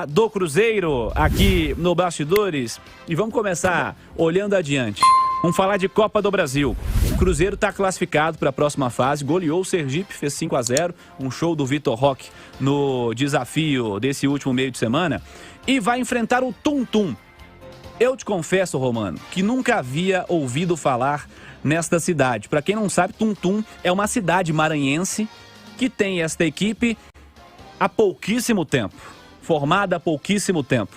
Do Cruzeiro aqui no Bastidores e vamos começar olhando adiante. Vamos falar de Copa do Brasil. O Cruzeiro está classificado para a próxima fase, goleou o Sergipe, fez 5-0, um show do Vitor Roque no desafio desse último meio de semana e vai enfrentar o Tum Tum. Eu te confesso, Romano, que nunca havia ouvido falar nesta cidade. Para quem não sabe, Tum Tum é uma cidade maranhense que tem esta equipe há pouquíssimo tempo. Formada há pouquíssimo tempo.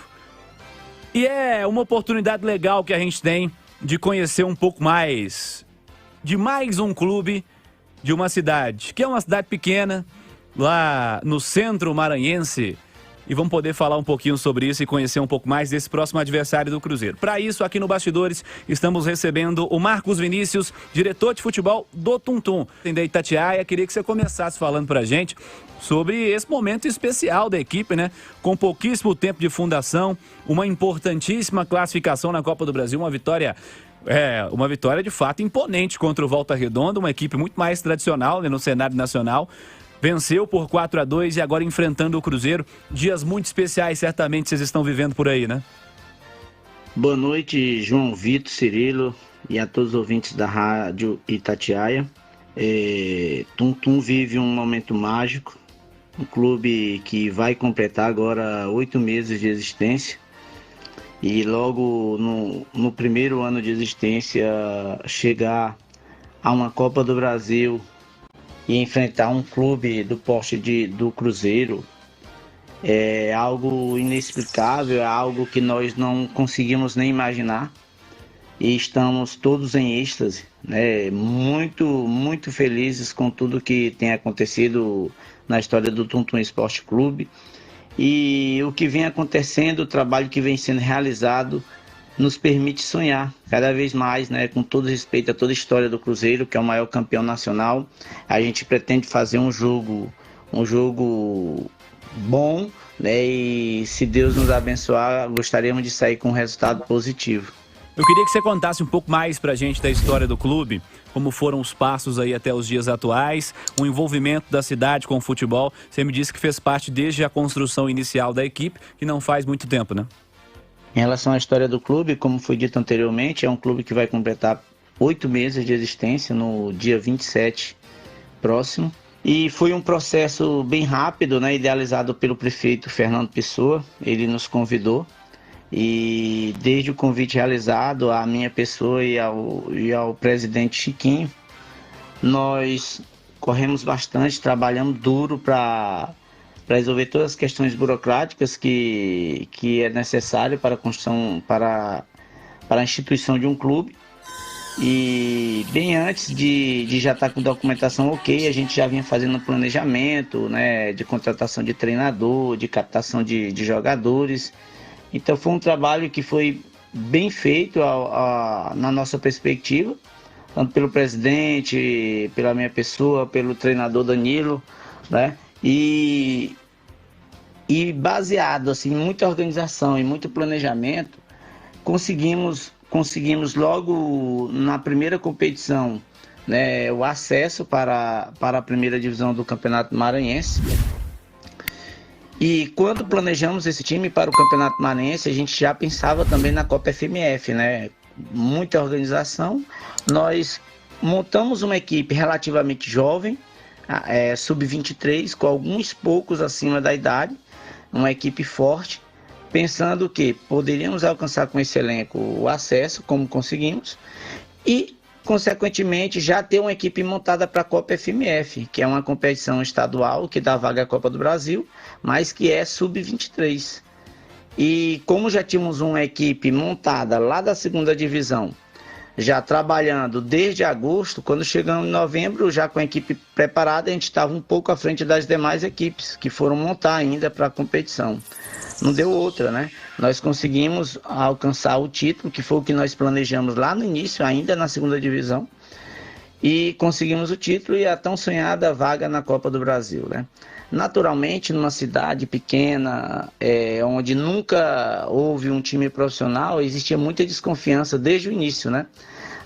E é uma oportunidade legal que a gente tem de conhecer um pouco mais de mais um clube de uma cidade, que é uma cidade pequena, lá no centro maranhense. E vamos poder falar um pouquinho sobre isso e conhecer um pouco mais desse próximo adversário do Cruzeiro. Para isso, aqui no Bastidores, estamos recebendo o Marcos Vinícius, diretor de futebol do Tum Tum, da Itatiaia. Queria que você começasse falando para a gente sobre esse momento especial da equipe, né? Com pouquíssimo tempo de fundação, uma importantíssima classificação na Copa do Brasil, uma vitória de fato imponente contra o Volta Redonda, uma equipe muito mais tradicional, né, no cenário nacional. Venceu por 4-2 e agora enfrentando o Cruzeiro. Dias muito especiais, certamente, vocês estão vivendo por aí, né? Boa noite, João Vitor, Cirilo e a todos os ouvintes da Rádio Itatiaia. Tum Tum vive um momento mágico. Um clube que vai completar agora 8 meses de existência. E logo no primeiro ano de existência, chegar a uma Copa do Brasil e enfrentar um clube do porte do Cruzeiro é algo inexplicável, é algo que nós não conseguimos nem imaginar e estamos todos em êxtase, né? Muito, muito felizes com tudo que tem acontecido na história do Tum Tum Esporte Clube e o que vem acontecendo, o trabalho que vem sendo realizado nos permite sonhar cada vez mais, né, com todo respeito a toda a história do Cruzeiro, que é o maior campeão nacional. A gente pretende fazer um jogo bom, né, e se Deus nos abençoar, gostaríamos de sair com um resultado positivo. Eu queria que você contasse um pouco mais pra gente da história do clube, como foram os passos aí até os dias atuais, o envolvimento da cidade com o futebol. Você me disse que fez parte desde a construção inicial da equipe, que não faz muito tempo, né? Em relação à história do clube, como foi dito anteriormente, é um clube que vai completar 8 meses de existência no dia 27 próximo. E foi um processo bem rápido, né, idealizado pelo prefeito Fernando Pessoa. Ele nos convidou e desde o convite realizado à minha pessoa e ao presidente Chiquinho, nós corremos bastante, trabalhamos duro para resolver todas as questões burocráticas que é necessário para a construção, para a instituição de um clube. E bem antes de já estar com documentação ok, a gente já vinha fazendo um planejamento, né, de contratação de treinador, de captação de jogadores. Então foi um trabalho que foi bem feito na nossa perspectiva, tanto pelo presidente, pela minha pessoa, pelo treinador Danilo, né? E baseado assim, em muita organização e muito planejamento, conseguimos logo na primeira competição, né, o acesso para a primeira divisão do Campeonato Maranhense. E quando planejamos esse time para o Campeonato Maranhense, a gente já pensava também na Copa FMF, né? Muita organização. Nós montamos uma equipe relativamente jovem, sub-23, com alguns poucos acima da idade, uma equipe forte, pensando que poderíamos alcançar com esse elenco o acesso, como conseguimos, e, consequentemente, já ter uma equipe montada para a Copa FMF, que é uma competição estadual que dá vaga à Copa do Brasil, mas que é sub-23. E como já tínhamos uma equipe montada lá da segunda divisão, já trabalhando desde agosto, quando chegamos em novembro, já com a equipe preparada, a gente estava um pouco à frente das demais equipes que foram montar ainda para a competição. Não deu outra, né? Nós conseguimos alcançar o título, que foi o que nós planejamos lá no início, ainda na segunda divisão, e conseguimos o título e a tão sonhada vaga na Copa do Brasil, né? Naturalmente, numa cidade pequena, onde nunca houve um time profissional, existia muita desconfiança desde o início, né?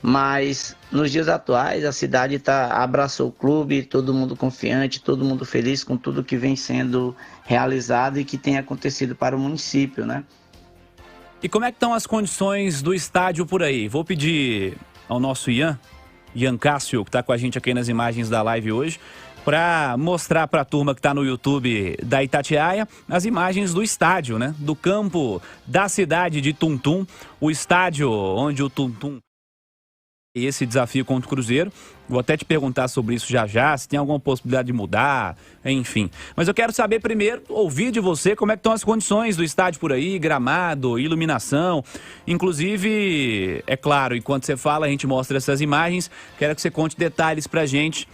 Mas nos dias atuais a cidade abraçou o clube, todo mundo confiante, todo mundo feliz com tudo que vem sendo realizado e que tem acontecido para o município, né? E como é que estão as condições do estádio por aí? Vou pedir ao nosso Ian Cássio, que está com a gente aqui nas imagens da live hoje, para mostrar para a turma que está no YouTube da Itatiaia as imagens do estádio, né? Do campo da cidade de Tuntum, o estádio onde o Tuntum... esse desafio contra o Cruzeiro. Vou até te perguntar sobre isso já, se tem alguma possibilidade de mudar, enfim. Mas eu quero saber primeiro, ouvir de você, como é que estão as condições do estádio por aí, gramado, iluminação. Inclusive, é claro, enquanto você fala, a gente mostra essas imagens. Quero que você conte detalhes pra gente.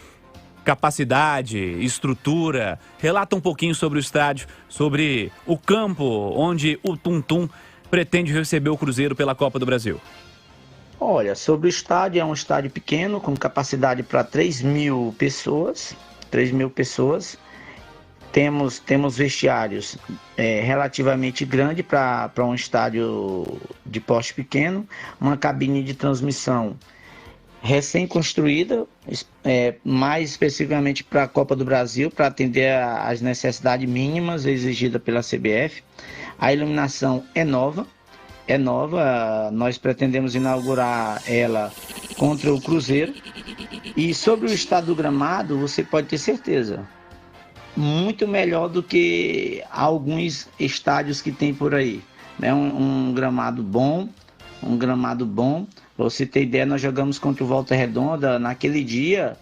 Capacidade, estrutura. Relata um pouquinho sobre o estádio, sobre o campo onde o Tuntum pretende receber o Cruzeiro pela Copa do Brasil. Olha, sobre o estádio, é um estádio pequeno, com capacidade para 3.000 pessoas. 3.000 pessoas. Temos vestiários relativamente grande para um estádio de porte pequeno. Uma cabine de transmissão recém-construída, mais especificamente para a Copa do Brasil, para atender às necessidades mínimas exigidas pela CBF. A iluminação é nova, nós pretendemos inaugurar ela contra o Cruzeiro. E sobre o estado do gramado, você pode ter certeza, muito melhor do que alguns estádios que tem por aí. É um gramado bom, Para você ter ideia, nós jogamos contra o Volta Redonda. Naquele dia,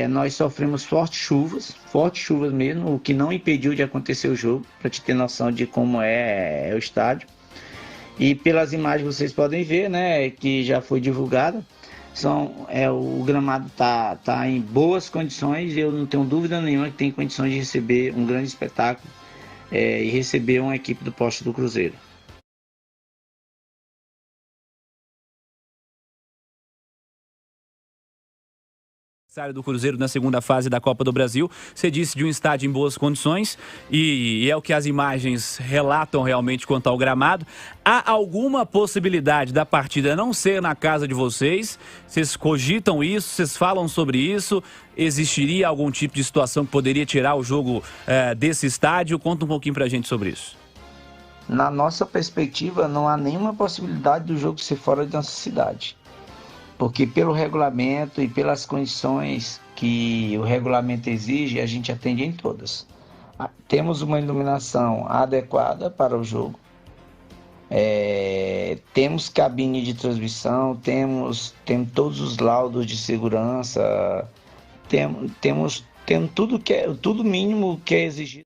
nós sofremos fortes chuvas mesmo, o que não impediu de acontecer o jogo, para te ter noção de como é o estádio. E pelas imagens vocês podem ver, né, que já foi divulgada, o gramado tá em boas condições. Eu não tenho dúvida nenhuma que tem condições de receber um grande espetáculo e receber uma equipe do Poste do Cruzeiro. Do Cruzeiro na segunda fase da Copa do Brasil. Você disse de um estádio em boas condições e é o que as imagens relatam realmente quanto ao gramado. Há alguma possibilidade da partida não ser na casa de vocês? Vocês cogitam isso? Vocês falam sobre isso? Existiria algum tipo de situação que poderia tirar o jogo desse estádio? Conta um pouquinho pra gente sobre isso. Na nossa perspectiva, não há nenhuma possibilidade do jogo ser fora da nossa cidade. Porque pelo regulamento e pelas condições que o regulamento exige, a gente atende em todas. Temos uma iluminação adequada para o jogo, temos cabine de transmissão, temos todos os laudos de segurança, temos tudo mínimo que é exigido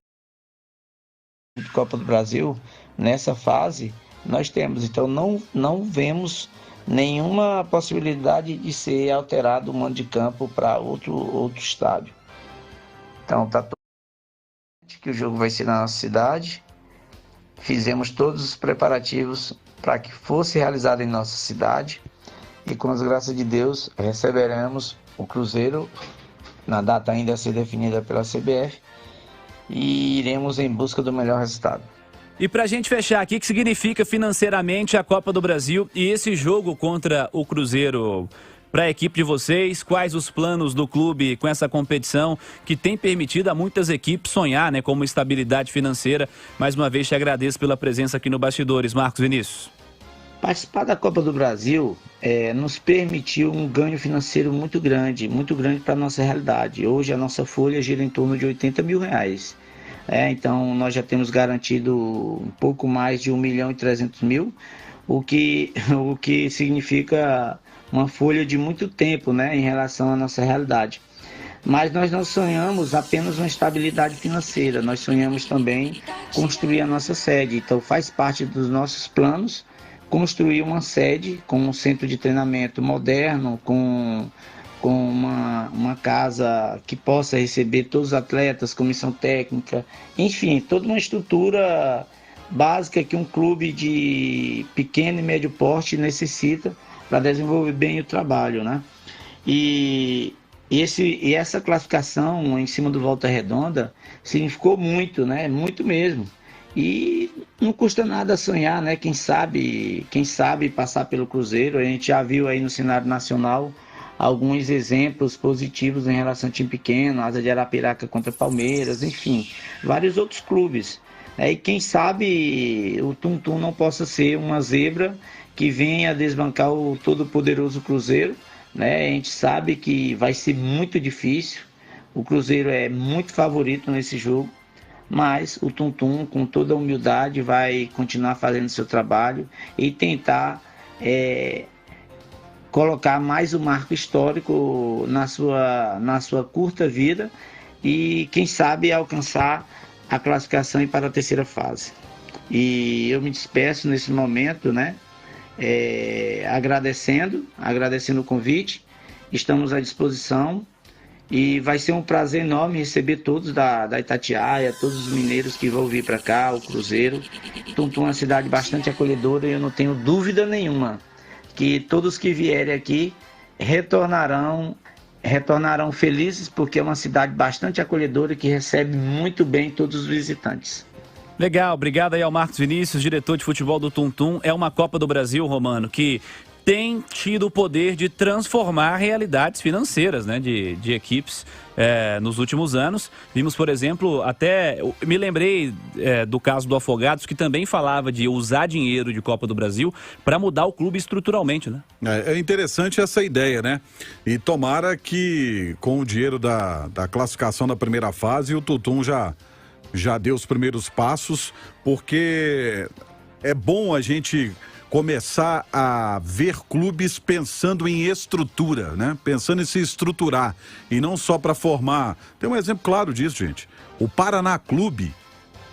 de Copa do Brasil. Nessa fase nós temos, então não vemos nenhuma possibilidade de ser alterado o mando de campo para outro estádio. Então tá tudo que o jogo vai ser na nossa cidade. Fizemos todos os preparativos para que fosse realizado em nossa cidade e com as graças de Deus receberemos o Cruzeiro na data ainda a ser definida pela CBF e iremos em busca do melhor resultado. E pra gente fechar aqui, o que significa financeiramente a Copa do Brasil e esse jogo contra o Cruzeiro para a equipe de vocês? Quais os planos do clube com essa competição que tem permitido a muitas equipes sonhar, né, com uma estabilidade financeira? Mais uma vez te agradeço pela presença aqui no Bastidores, Marcos Vinícius. Participar da Copa do Brasil nos permitiu um ganho financeiro muito grande para a nossa realidade. Hoje a nossa folha gira em torno de R$80 mil. Então nós já temos garantido um pouco mais de 1.300.000, o que significa uma folha de muito tempo, né, em relação à nossa realidade. Mas nós não sonhamos apenas uma estabilidade financeira, nós sonhamos também construir a nossa sede. Então faz parte dos nossos planos construir uma sede com um centro de treinamento moderno, com uma casa que possa receber todos os atletas, comissão técnica, enfim, toda uma estrutura básica que um clube de pequeno e médio porte necessita para desenvolver bem o trabalho, né? E essa classificação em cima do Volta Redonda significou muito, né? Muito mesmo. E não custa nada sonhar, né? Quem sabe passar pelo Cruzeiro. A gente já viu aí no cenário nacional alguns exemplos positivos em relação ao time pequeno, Asa de Arapiraca contra Palmeiras, enfim, vários outros clubes. E quem sabe o Tum-Tum não possa ser uma zebra que venha desbancar o todo-poderoso Cruzeiro, né? A gente sabe que vai ser muito difícil, o Cruzeiro é muito favorito nesse jogo, mas o Tum-Tum, com toda a humildade, vai continuar fazendo seu trabalho e tentar colocar mais um marco histórico na sua curta vida e, quem sabe, alcançar a classificação e ir para a terceira fase. E eu me despeço nesse momento, né? Agradecendo o convite, estamos à disposição e vai ser um prazer enorme receber todos da Itatiaia, todos os mineiros que vão vir para cá, o Cruzeiro. Tum-Tum é uma cidade bastante acolhedora e eu não tenho dúvida nenhuma que todos que vierem aqui retornarão felizes, porque é uma cidade bastante acolhedora que recebe muito bem todos os visitantes. Legal, obrigado aí ao Marcos Vinícius, diretor de futebol do Tum-Tum. É uma Copa do Brasil, Romano, que tem tido o poder de transformar realidades financeiras, né, de equipes nos últimos anos. Vimos, por exemplo, me lembrei do caso do Afogados, que também falava de usar dinheiro de Copa do Brasil para mudar o clube estruturalmente, né? É interessante essa ideia, né? E tomara que com o dinheiro da classificação da primeira fase, o Tum-Tum já deu os primeiros passos, porque é bom a gente começar a ver clubes pensando em estrutura, né? Pensando em se estruturar e não só para formar. Tem um exemplo claro disso, gente. O Paraná Clube,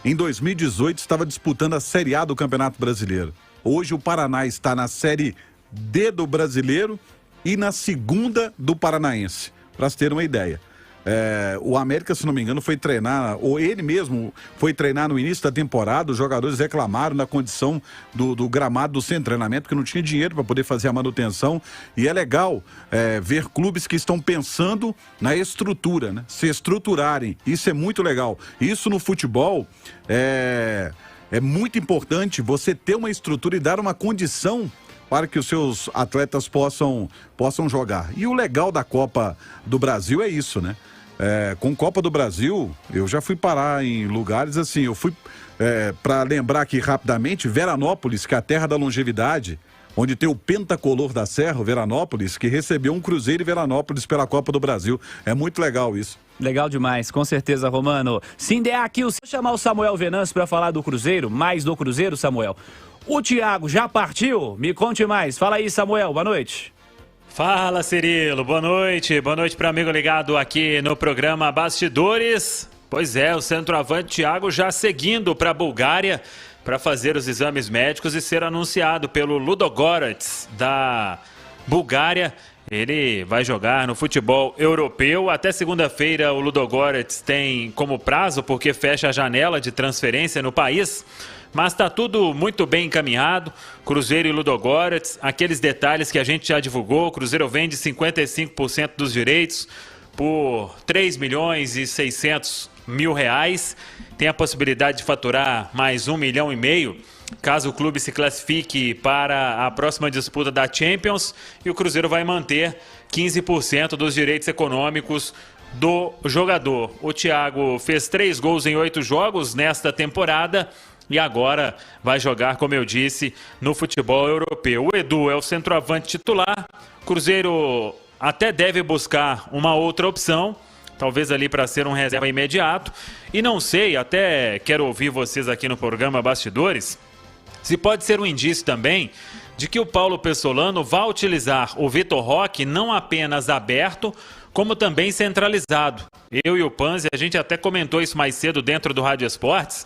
em 2018, estava disputando a Série A do Campeonato Brasileiro. Hoje o Paraná está na Série D do Brasileiro e na segunda do Paranaense, para se ter uma ideia. O América, se não me engano, foi treinar, ou ele mesmo foi treinar no início da temporada. Os jogadores reclamaram da condição do gramado do centro de treinamento, porque não tinha dinheiro para poder fazer a manutenção. E é legal ver clubes que estão pensando na estrutura, né? Se estruturarem. Isso é muito legal. Isso no futebol é muito importante, você ter uma estrutura e dar uma condição para que os seus atletas possam jogar. E o legal da Copa do Brasil é isso, né? Com Copa do Brasil, eu já fui parar em lugares assim, eu fui, para lembrar aqui rapidamente, Veranópolis, que é a terra da longevidade, onde tem o Pentacolor da Serra, o Veranópolis, que recebeu um Cruzeiro e Veranópolis pela Copa do Brasil. É muito legal isso. Legal demais, com certeza, Romano. Vou chamar o Samuel Venâncio para falar do Cruzeiro, mais do Cruzeiro, Samuel. O Thiago já partiu? Me conte mais. Fala aí, Samuel, boa noite. Fala, Cirilo, boa noite para amigo ligado aqui no programa Bastidores. Pois é, o centroavante Thiago já seguindo para a Bulgária para fazer os exames médicos e ser anunciado pelo Ludogorets da Bulgária. Ele vai jogar no futebol europeu. Até segunda-feira o Ludogorets tem como prazo, porque fecha a janela de transferência no país. Mas está tudo muito bem encaminhado. Cruzeiro e Ludogorets, aqueles detalhes que a gente já divulgou. O Cruzeiro vende 55% dos direitos por 3 milhões e 600 mil reais. Tem a possibilidade de faturar mais 1,5 milhão, caso o clube se classifique para a próxima disputa da Champions. E o Cruzeiro vai manter 15% dos direitos econômicos do jogador. O Thiago fez 3 gols em 8 jogos nesta temporada. E agora vai jogar, como eu disse, no futebol europeu. O Edu é o centroavante titular. Cruzeiro até deve buscar uma outra opção, talvez ali para ser um reserva imediato. E não sei, até quero ouvir vocês aqui no programa Bastidores, se pode ser um indício também de que o Paulo Pessolano vai utilizar o Vitor Roque não apenas aberto, como também centralizado. Eu e o Panzi, a gente até comentou isso mais cedo dentro do Rádio Esportes.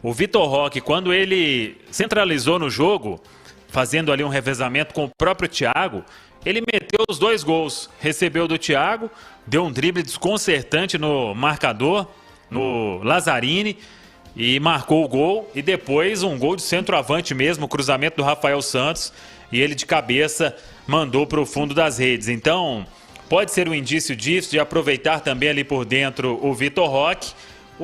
O Vitor Roque, quando ele centralizou no jogo, fazendo ali um revezamento com o próprio Thiago, ele meteu os 2 gols. Recebeu do Thiago, deu um drible desconcertante no marcador, no Lazzarini, e marcou o gol. E depois um gol de centroavante mesmo, cruzamento do Rafael Santos, e ele de cabeça mandou para o fundo das redes. Então, pode ser um indício disso, de aproveitar também ali por dentro o Vitor Roque.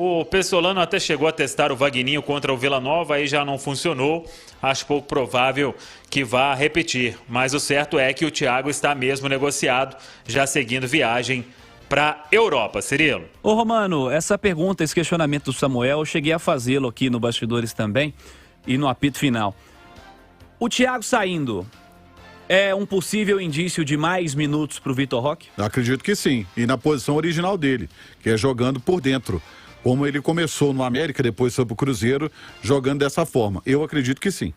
O Pessolano até chegou a testar o Vagninho contra o Vila Nova, aí já não funcionou. Acho pouco provável que vá repetir. Mas o certo é que o Thiago está mesmo negociado, já seguindo viagem para Europa. Cirilo. Ô Romano, essa pergunta, esse questionamento do Samuel, eu cheguei a fazê-lo aqui no Bastidores também e no apito final. O Thiago saindo é um possível indício de mais minutos para o Vitor Roque? Acredito que sim, e na posição original dele, que é jogando por dentro. Como ele começou no América, depois foi pro Cruzeiro, jogando dessa forma. Eu acredito que sim.